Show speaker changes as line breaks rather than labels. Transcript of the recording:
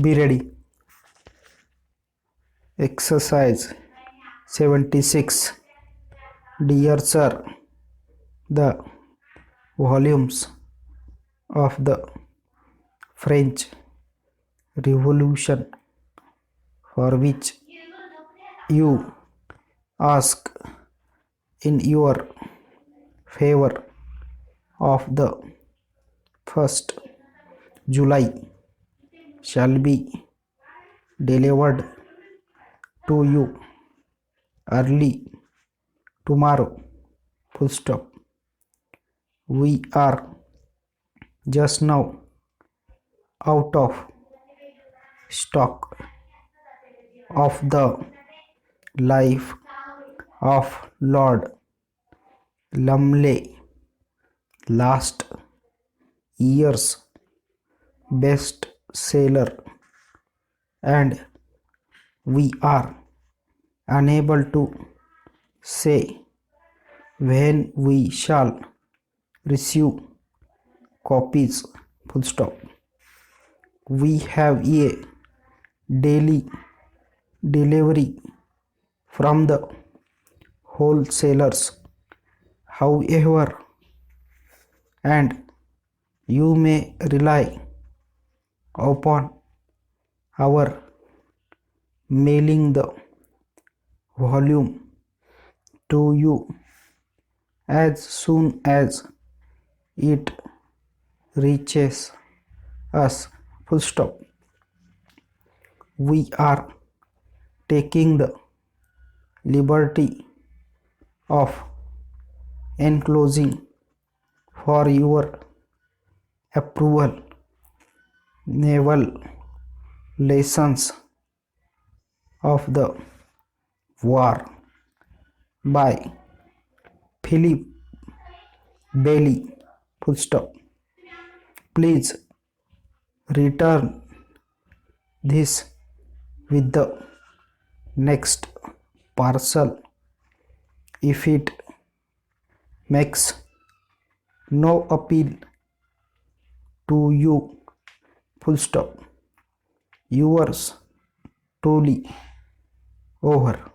Be ready. Exercise 76. Dear Sir, the volumes of the French Revolution for which you ask in your favor of the 1st July shall be delivered to you early tomorrow. Full stop. We are just now out of stock of the life of Lord Lumley, last year's best seller, and we are unable to say when we shall receive copies. Full stop. We have a daily delivery from the wholesalers, however, and you may rely upon our mailing the volume to you as soon as it reaches us. Full stop. We are taking the liberty of enclosing for your approval naval lessons of the war by Philip Bailey. Full stop. Please return this with the next parcel if it makes no appeal to you. Full stop. Yours truly. Over.